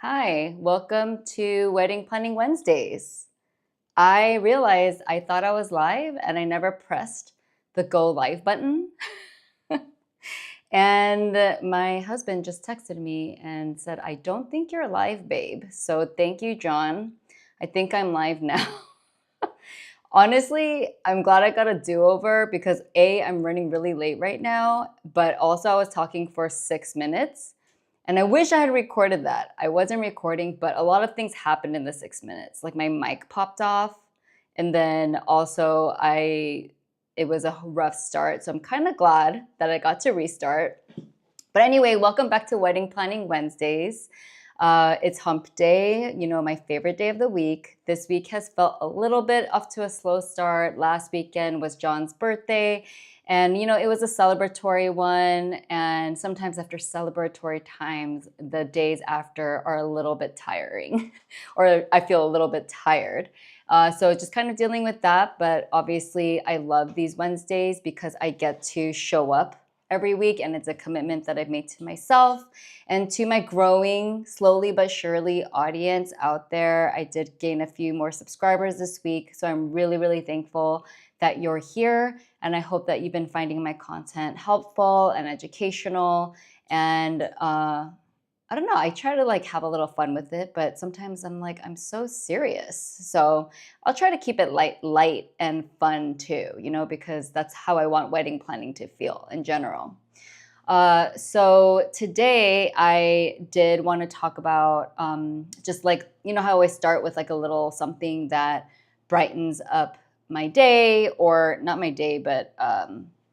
Hi, welcome to Wedding Planning Wednesdays. I realized I thought I was live and I never pressed the go live button. And my husband just texted me and said, I don't think you're live, babe. So thank you, John. I think I'm live now. Honestly, I'm glad I got a do-over because A, I'm running really late right now, but also I was talking for 6 minutes. And I wish I had recorded that. I wasn't recording, but a lot of things happened in the 6 minutes. Like my mic popped off, and then also it was a rough start. So I'm kind of glad that I got to restart. But anyway, welcome back to Wedding Planning Wednesdays. It's hump day, my favorite day of the week. This week has felt a little bit off to a slow start. Last weekend was John's birthday, and it was a celebratory one. And sometimes after celebratory times, the days after are a little bit tiring, or I feel a little bit tired. So just kind of dealing with that. But obviously, I love these Wednesdays because I get to show up every week, and it's a commitment that I've made to myself and to my growing, slowly but surely, audience out there. I did gain a few more subscribers this week, so I'm really, really thankful that you're here, and I hope that you've been finding my content helpful and educational. And I don't know, I try to have a little fun with it, but sometimes I'm so serious. So I'll try to keep it light and fun too, because that's how I want wedding planning to feel in general. So today I did want to talk about just how I always start with a little something that brightens up my day, or not my day, but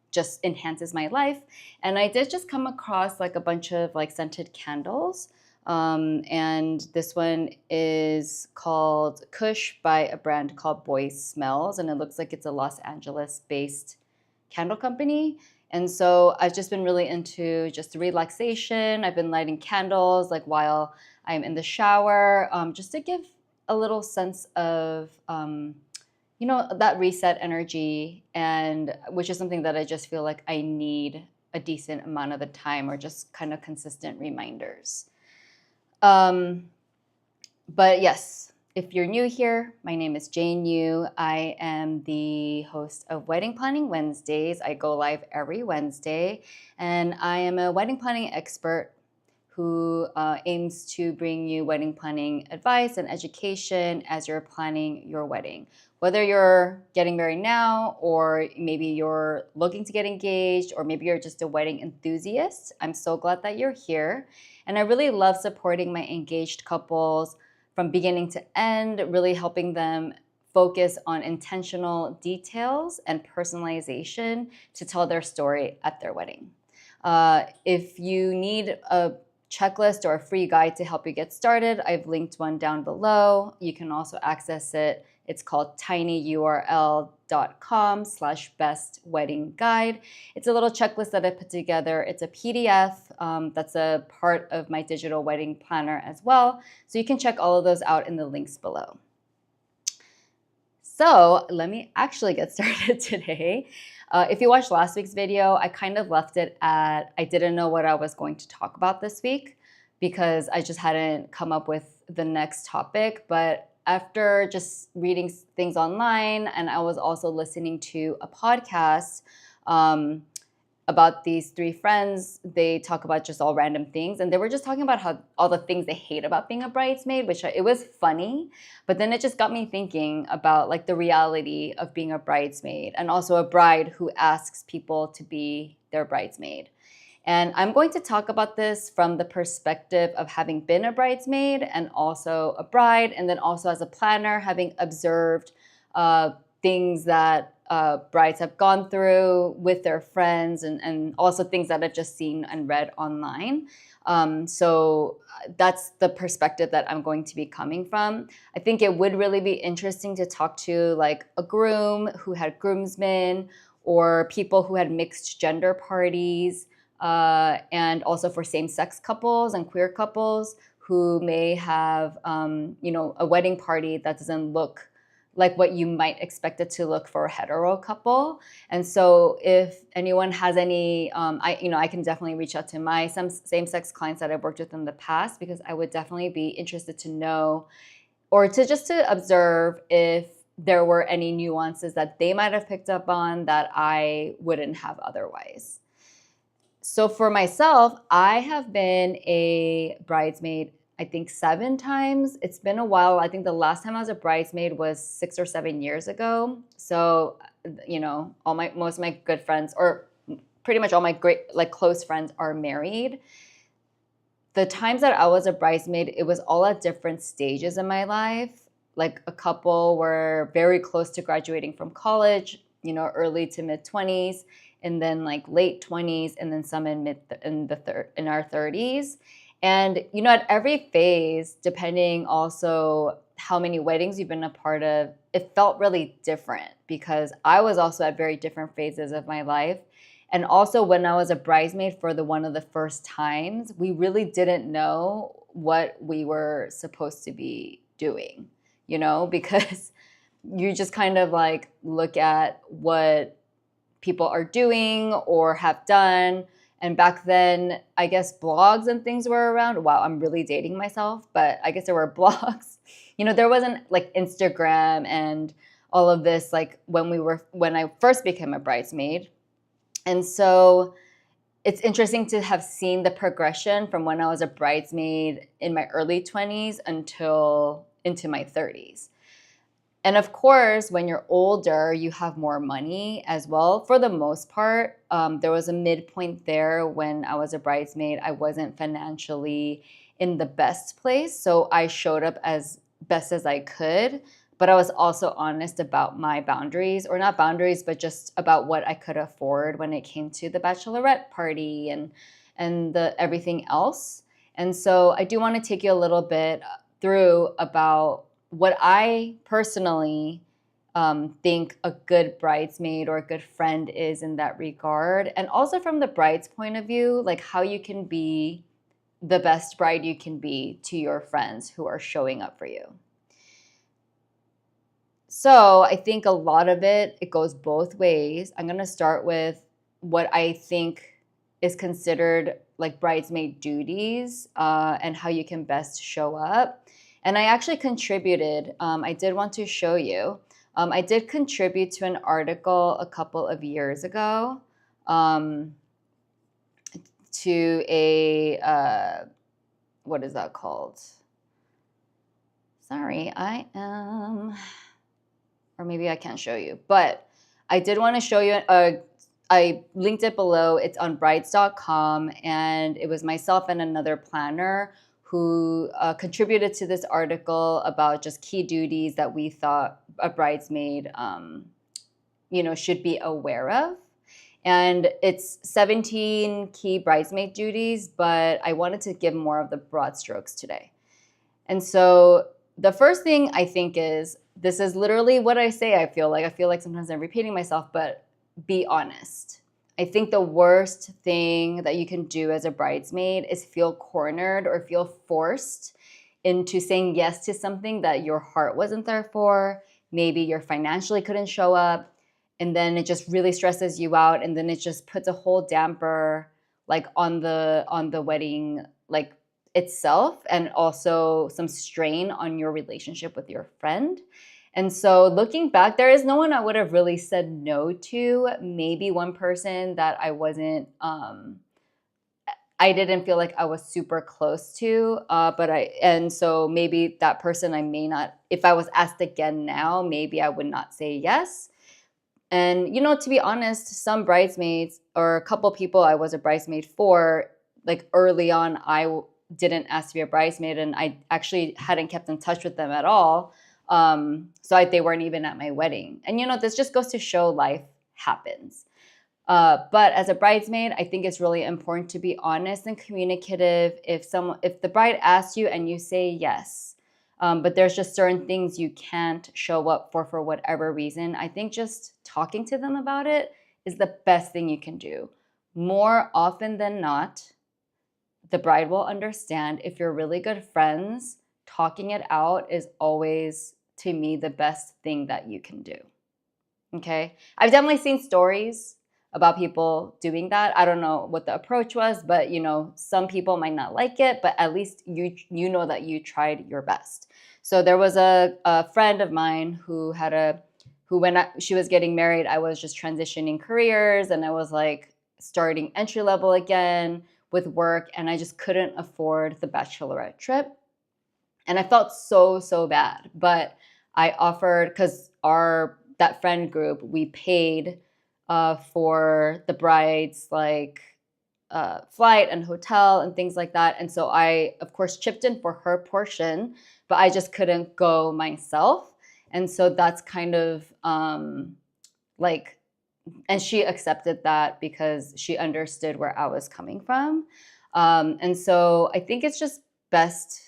just enhances my life. And I did just come across a bunch of scented candles. And this one is called Kush by a brand called Boys Smells. And it looks like it's a Los Angeles based candle company. And so I've just been really into just relaxation. I've been lighting candles while I'm in the shower, just to give a little sense of that reset energy, and which is something that I just feel like I need a decent amount of the time, or just kind of consistent reminders. But yes, if you're new here, my name is Jane Yu. I am the host of Wedding Planning Wednesdays. I go live every Wednesday, and I am a wedding planning expert who aims to bring you wedding planning advice and education as you're planning your wedding. Whether you're getting married now, or maybe you're looking to get engaged, or maybe you're just a wedding enthusiast, I'm so glad that you're here. And I really love supporting my engaged couples from beginning to end, really helping them focus on intentional details and personalization to tell their story at their wedding. If you need a checklist or a free guide to help you get started, I've linked one down below. You can also access it. It's called tinyurl.com/bestweddingguide. It's a little checklist that I put together. It's a PDF that's a part of my digital wedding planner as well. So you can check all of those out in the links below. So let me actually get started today. If you watched last week's video, I kind of left it at I didn't know what I was going to talk about this week because I just hadn't come up with the next topic. But after just reading things online, and I was also listening to a podcast about these three friends, they talk about just all random things. And they were just talking about how all the things they hate about being a bridesmaid, which it was funny. But then it just got me thinking about the reality of being a bridesmaid, and also a bride who asks people to be their bridesmaid. And I'm going to talk about this from the perspective of having been a bridesmaid and also a bride, and then also as a planner, having observed things that brides have gone through with their friends, and also things that I've just seen and read online. So that's the perspective that I'm going to be coming from. I think it would really be interesting to talk to a groom who had groomsmen, or people who had mixed gender parties, and also for same-sex couples and queer couples who may have a wedding party that doesn't look like what you might expect it to look for a hetero couple. And so if anyone has any, I can definitely reach out to my some same-sex clients that I've worked with in the past, because I would definitely be interested to know, or to observe if there were any nuances that they might have picked up on that I wouldn't have otherwise. So for myself, I have been a bridesmaid, I think 7 times. It's been a while. I think the last time I was a bridesmaid was 6 or 7 years ago. So, most of my good friends, or pretty much all my great, like, close friends, are married. The times that I was a bridesmaid, it was all at different stages in my life. Like, a couple were very close to graduating from college, early to mid 20s, and then like late 20s, and then some in our 30s. And at every phase, depending also how many weddings you've been a part of, it felt really different, because I was also at very different phases of my life. And also, when I was a bridesmaid for one of the first times, we really didn't know what we were supposed to be doing, because you just kind of like look at what people are doing or have done. And back then, I guess blogs and things were around. Wow, I'm really dating myself, but I guess there were blogs. There wasn't like Instagram and all of this like when I first became a bridesmaid. And so it's interesting to have seen the progression from when I was a bridesmaid in my early 20s until into my 30s. And of course, when you're older, you have more money as well. For the most part, there was a midpoint there when I was a bridesmaid. I wasn't financially in the best place, so I showed up as best as I could. But I was also honest about my boundaries, or not boundaries, but just about what I could afford when it came to the bachelorette party and the everything else. And so I do want to take you a little bit through about what I personally think a good bridesmaid or a good friend is in that regard. And also from the bride's point of view, like how you can be the best bride you can be to your friends who are showing up for you. So I think a lot of it goes both ways. I'm going to start with what I think is considered like bridesmaid duties and how you can best show up. And I actually contributed, I did want to show you, I did contribute to an article a couple of years ago to a, what is that called? Sorry, or maybe I can't show you, but I did want to show you, I linked it below. It's on brides.com, and it was myself and another planner who contributed to this article about just key duties that we thought a bridesmaid, should be aware of. And it's 17 key bridesmaid duties, but I wanted to give more of the broad strokes today. And so the first thing I think is, this is literally what I say. I feel like sometimes I'm repeating myself, but be honest. I think the worst thing that you can do as a bridesmaid is feel cornered or feel forced into saying yes to something that your heart wasn't there for. Maybe you financially couldn't show up, and then it just really stresses you out, and then it just puts a whole damper like on the wedding like itself, and also some strain on your relationship with your friend. And so looking back, there is no one I would have really said no to. Maybe one person that I didn't feel like I was super close to, and so maybe that person I may not, if I was asked again now, maybe I would not say yes. And, to be honest, some bridesmaids or a couple people I was a bridesmaid for, like early on, didn't ask to be a bridesmaid, and I actually hadn't kept in touch with them at all. They weren't even at my wedding. And, this just goes to show life happens. But as a bridesmaid, I think it's really important to be honest and communicative. If the bride asks you and you say yes, but there's just certain things you can't show up for whatever reason, I think just talking to them about it is the best thing you can do. More often than not, the bride will understand. If you're really good friends, talking it out is always to me the best thing that you can do. Okay. I've definitely seen stories about people doing that. I don't know what the approach was, but some people might not like it, but at least you know that you tried your best. So there was a friend of mine who when she was getting married, I was just transitioning careers and I was like starting entry level again with work, and I just couldn't afford the bachelorette trip. And I felt so bad, but I offered, because that friend group, we paid for the bride's like flight and hotel and things like that. And so I, of course, chipped in for her portion, but I just couldn't go myself. And so that's kind of like, and she accepted that because she understood where I was coming from. And so I think it's just best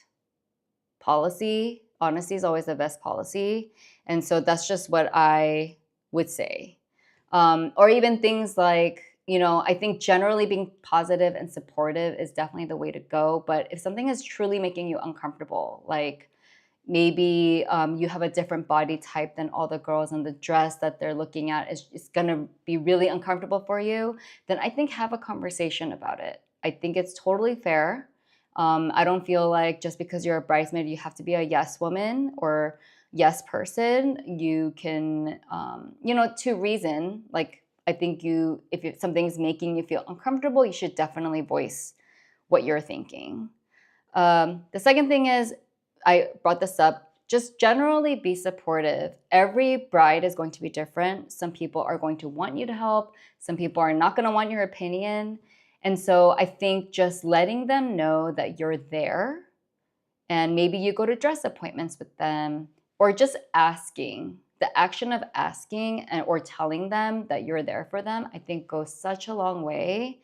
policy. Honesty is always the best policy. And so that's just what I would say. Or even things like, I think generally being positive and supportive is definitely the way to go. But if something is truly making you uncomfortable, like maybe you have a different body type than all the girls, and the dress that they're looking at is going to be really uncomfortable for you, then I think have a conversation about it. I think it's totally fair. I don't feel like just because you're a bridesmaid, you have to be a yes woman or yes person. You can, to reason. Like, I think if something's making you feel uncomfortable, you should definitely voice what you're thinking. The second thing is, I brought this up, just generally be supportive. Every bride is going to be different. Some people are going to want you to help. Some people are not going to want your opinion. And so I think just letting them know that you're there, and maybe you go to dress appointments with them, or just asking, the action of asking or telling them that you're there for them, I think goes such a long way.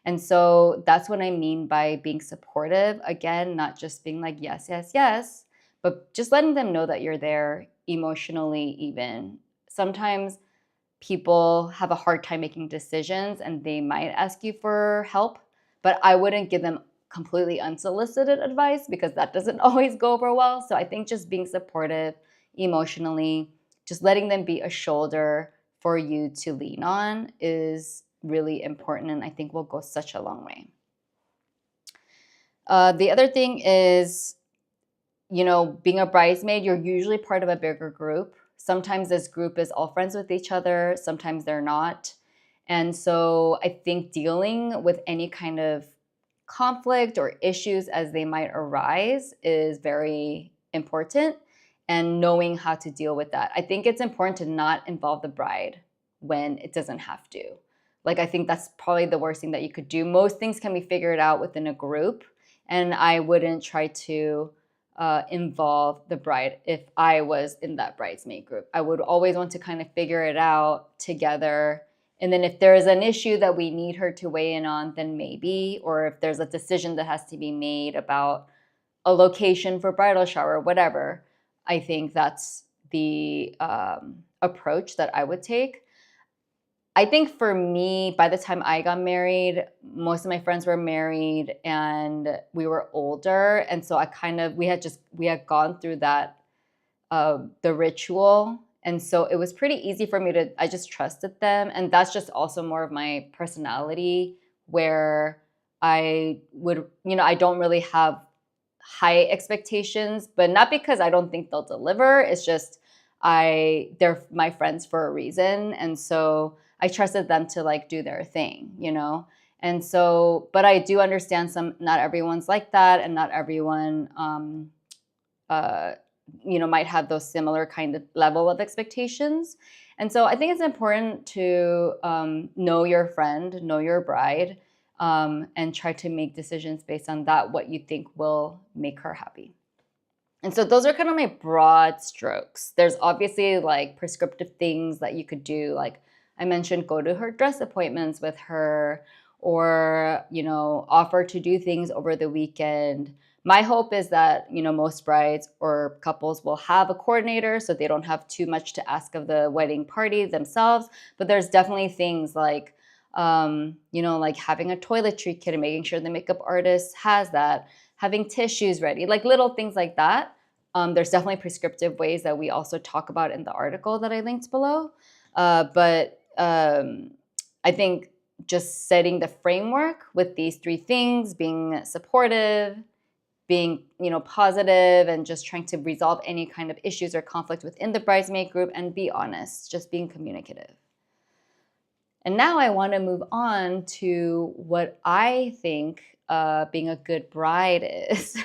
And so that's what I mean by being supportive. Again, not just being like, yes, yes, yes, but just letting them know that you're there emotionally even. Sometimes people have a hard time making decisions and they might ask you for help, but I wouldn't give them completely unsolicited advice because that doesn't always go over well. So I think just being supportive emotionally, just letting them be a shoulder for you to lean on is really important, and I think will go such a long way. The other thing is, being a bridesmaid, you're usually part of a bigger group. Sometimes this group is all friends with each other, sometimes they're not. And so I think dealing with any kind of conflict or issues as they might arise is very important, and knowing how to deal with that. I think it's important to not involve the bride when it doesn't have to. Like, I think that's probably the worst thing that you could do. Most things can be figured out within a group, and I wouldn't try to involve the bride if I was in that bridesmaid group. I would always want to kind of figure it out together. And then if there is an issue that we need her to weigh in on, then maybe, or if there's a decision that has to be made about a location for bridal shower, whatever, I think that's the approach that I would take. I think for me, by the time I got married, most of my friends were married and we were older. And so we had gone through that, the ritual. And so it was pretty easy for me I just trusted them. And that's just also more of my personality, where I would, I don't really have high expectations, but not because I don't think they'll deliver. It's just they're my friends for a reason. And so I trusted them to like do their thing, And so, but I do understand not everyone's like that, and not everyone, might have those similar kind of level of expectations. And so I think it's important to know your friend, know your bride, and try to make decisions based on that, what you think will make her happy. And so those are kind of my broad strokes. There's obviously like prescriptive things that you could do. Like I mentioned, go to her dress appointments with her, or, offer to do things over the weekend. My hope is that, most brides or couples will have a coordinator so they don't have too much to ask of the wedding party themselves. But there's definitely things like, like having a toiletry kit and making sure the makeup artist has that, having tissues ready, like little things like that. There's definitely prescriptive ways that we also talk about in the article that I linked below. But I think just setting the framework with these three things, being supportive, being, positive, and just trying to resolve any kind of issues or conflict within the bridesmaid group, and be honest, just being communicative. And now I want to move on to what I think being a good bride is,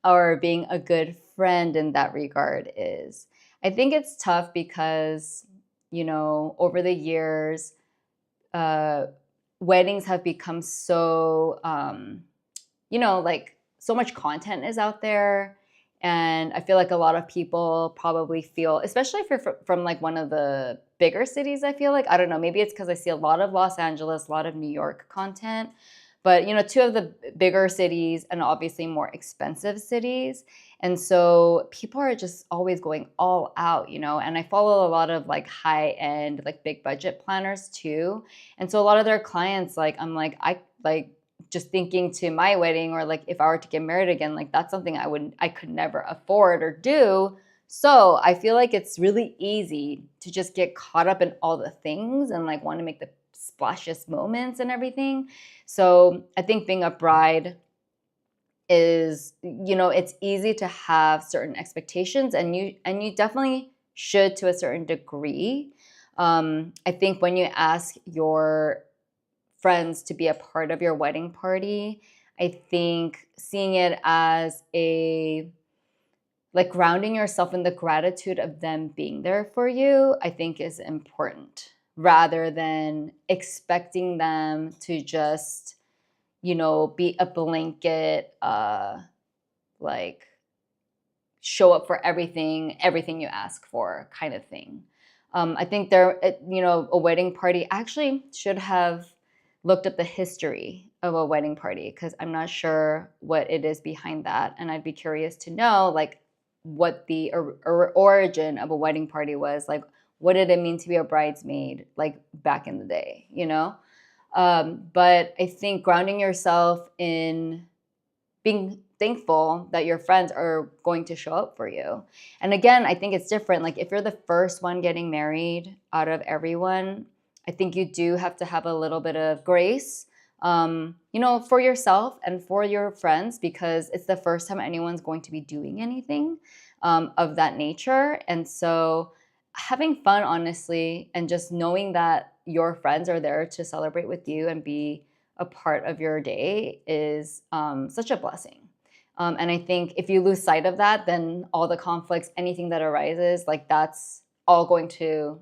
or being a good friend in that regard is. I think it's tough because, over the years, uh, weddings have become so, like so much content is out there. And I feel like a lot of people probably feel, especially if you're from like one of the bigger cities, I feel like, I don't know, maybe it's because I see a lot of Los Angeles, a lot of New York content, but two of the bigger cities and obviously more expensive cities. And so people are just always going all out, and I follow a lot of like high end, like big budget planners too. And so a lot of their clients, like, I'm like, I like, just thinking to my wedding, or like if I were to get married again, like that's something I could never afford or do. So I feel like it's really easy to just get caught up in all the things and like want to make the splashiest moments and everything. So I think being a bride is, it's easy to have certain expectations, and you definitely should to a certain degree. I think when you ask your friends to be a part of your wedding party, I think seeing it as like grounding yourself in the gratitude of them being there for you, I think is important, rather than expecting them to just, be a blanket, like show up for everything you ask for kind of thing. I think a wedding party actually should have looked up the history of a wedding party, because I'm not sure what it is behind that. And I'd be curious to know like what the origin of a wedding party was. Like, what did it mean to be a bridesmaid like back in the day, But I think grounding yourself in being thankful that your friends are going to show up for you. And again, I think it's different. Like if you're the first one getting married out of everyone, I think you do have to have a little bit of grace, for yourself and for your friends, because it's the first time anyone's going to be doing anything of that nature. And so having fun, honestly, and just knowing that your friends are there to celebrate with you and be a part of your day is such a blessing. And I think if you lose sight of that, then all the conflicts, anything that arises, like that's all going to,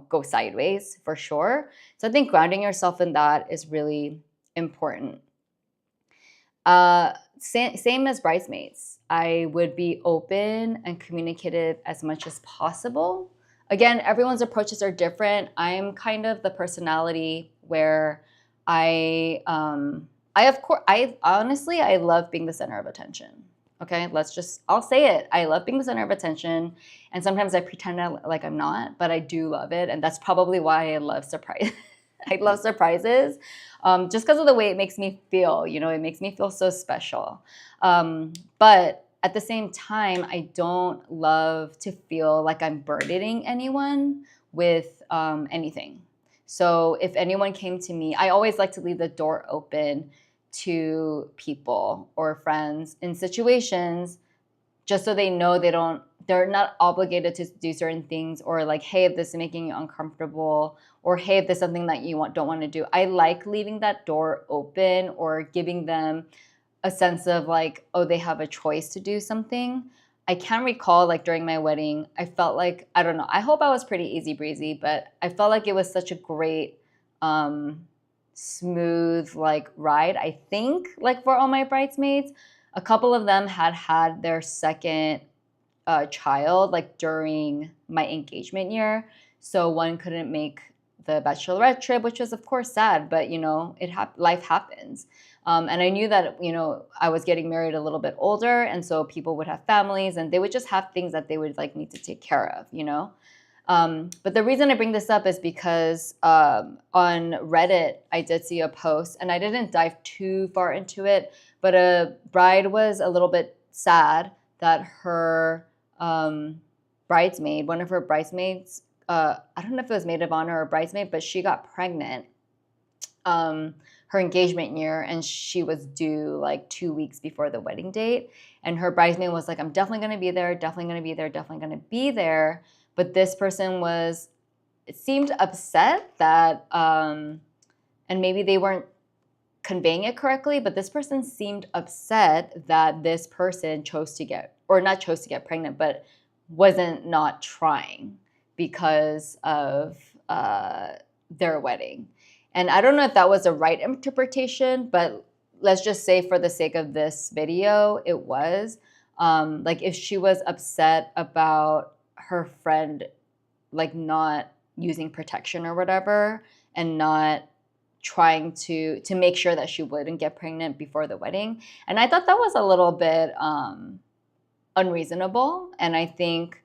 go sideways for sure. So I think grounding yourself in that is really important. Same as bridesmaids. I would be open and communicative as much as possible. Again, everyone's approaches are different. I'm kind of the personality where I honestly, I love being the center of attention. Okay, I'll say it. I love being the center of attention. And sometimes I pretend like I'm not, but I do love it. And that's probably why I love surprise. I love surprises, just because of the way it makes me feel. It makes me feel so special. But at the same time, I don't love to feel like I'm burdening anyone with anything. So if anyone came to me, I always like to leave the door open to people or friends in situations, just so they know they're not obligated to do certain things, or like, hey, if this is making you uncomfortable, or hey, if there's something that you don't want to do. I like leaving that door open, or giving them a sense of like, oh, they have a choice to do something. I can't recall, like during my wedding, I felt like, I don't know, I hope I was pretty easy breezy, but I felt like it was such a great, smooth like ride. I think like for all my bridesmaids, a couple of them had their second child like during my engagement year. So one couldn't make the bachelorette trip, which was of course sad, but life happens. And I knew that, I was getting married a little bit older. And so people would have families and they would just have things that they would like need to take care of, But the reason I bring this up is because on Reddit, I did see a post, and I didn't dive too far into it, but a bride was a little bit sad that her bridesmaid, one of her bridesmaids, I don't know if it was maid of honor or bridesmaid, but she got pregnant her engagement year, and she was due like 2 weeks before the wedding date. And her bridesmaid was like, I'm definitely going to be there, definitely going to be there, definitely going to be there. But this person was, it seemed upset that, and maybe they weren't conveying it correctly, but this person seemed upset that this person chose to get, or not chose to get pregnant, but wasn't not trying because of their wedding. And I don't know if that was the right interpretation, but let's just say for the sake of this video, it was. Like if she was upset about her friend like not using protection or whatever, and not trying to make sure that she wouldn't get pregnant before the wedding. And I thought that was a little bit unreasonable. And I think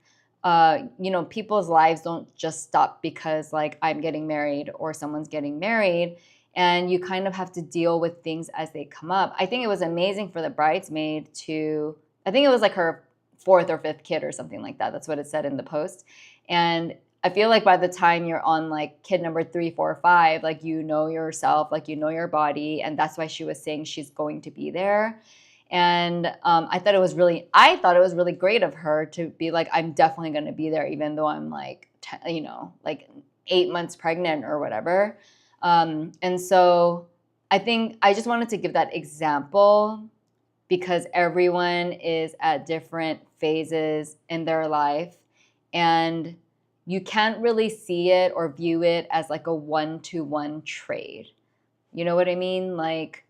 people's lives don't just stop because like I'm getting married or someone's getting married, and you kind of have to deal with things as they come up. I think it was amazing for the bridesmaid to, I think it was like her 4th or 5th kid or something like that. That's what it said in the post. And I feel like by the time you're on like kid number 3, 4, 5, like you know yourself, like you know your body, and that's why she was saying she's going to be there. And I thought it was really great of her to be like, I'm definitely going to be there, even though I'm like, like 8 months pregnant or whatever. And so I think I just wanted to give that example because everyone is at different phases in their life, and you can't really see it or view it as like a one-to-one trade. You know what I mean? Like,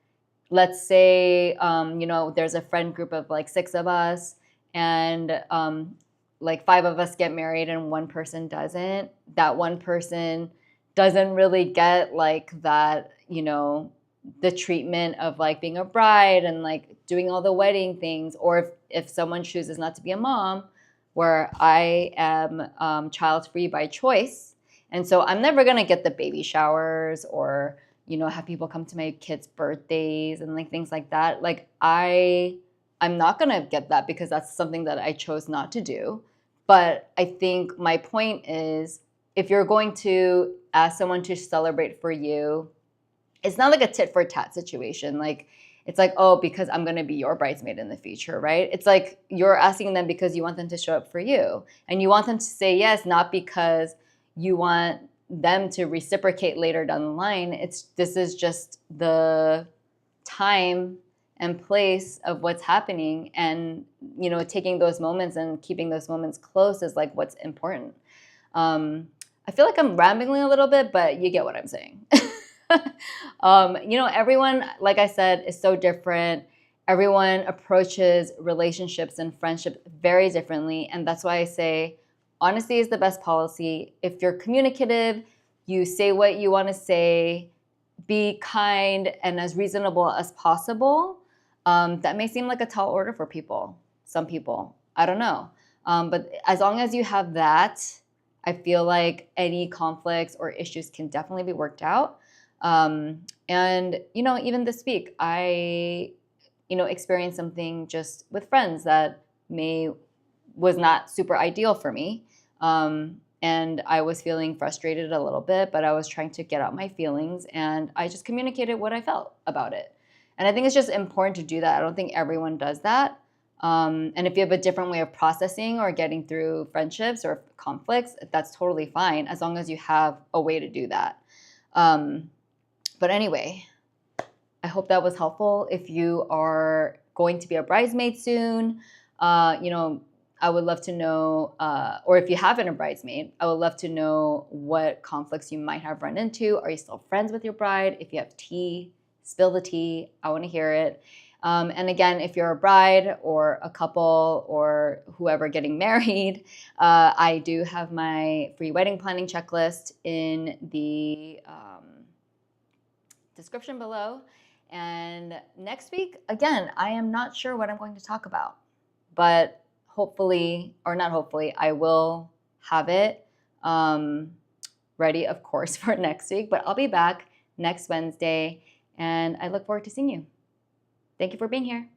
let's say, there's a friend group of like 6 of us, and like 5 of us get married and one person doesn't. That one person doesn't really get like that, the treatment of like being a bride and like doing all the wedding things. Or if someone chooses not to be a mom, where I am child-free by choice. And so I'm never going to get the baby showers or have people come to my kids' birthdays and like things like that. Like I'm not gonna get that because that's something that I chose not to do. But I think my point is, if you're going to ask someone to celebrate for you, it's not like a tit for tat situation. Like it's like, oh, because I'm gonna be your bridesmaid in the future, right? It's like you're asking them because you want them to show up for you, and you want them to say yes, not because you want them to reciprocate later down the line. This is just the time and place of what's happening, and taking those moments and keeping those moments close is like what's important. I feel like I'm rambling a little bit, but you get what I'm saying. Everyone, like I said, is so different. Everyone approaches relationships and friendships very differently, and that's why I say honesty is the best policy. If you're communicative, you say what you want to say, be kind and as reasonable as possible. That may seem like a tall order for people, some people, I don't know. But as long as you have that, I feel like any conflicts or issues can definitely be worked out. And, even this week, I, experienced something just with friends that was not super ideal for me. And I was feeling frustrated a little bit, but I was trying to get out my feelings, and I just communicated what I felt about it. And I think it's just important to do that. I don't think everyone does that. And if you have a different way of processing or getting through friendships or conflicts, that's totally fine, as long as you have a way to do that. But anyway, I hope that was helpful. If you are going to be a bridesmaid soon, I would love to know, or if you have been a bridesmaid, I would love to know what conflicts you might have run into. Are you still friends with your bride? If you have tea, spill the tea. I want to hear it. And again, if you're a bride or a couple or whoever getting married, I do have my free wedding planning checklist in the description below. And next week, again, I am not sure what I'm going to talk about, but hopefully, or not hopefully, I will have it ready, of course, for next week. But I'll be back next Wednesday, and I look forward to seeing you. Thank you for being here.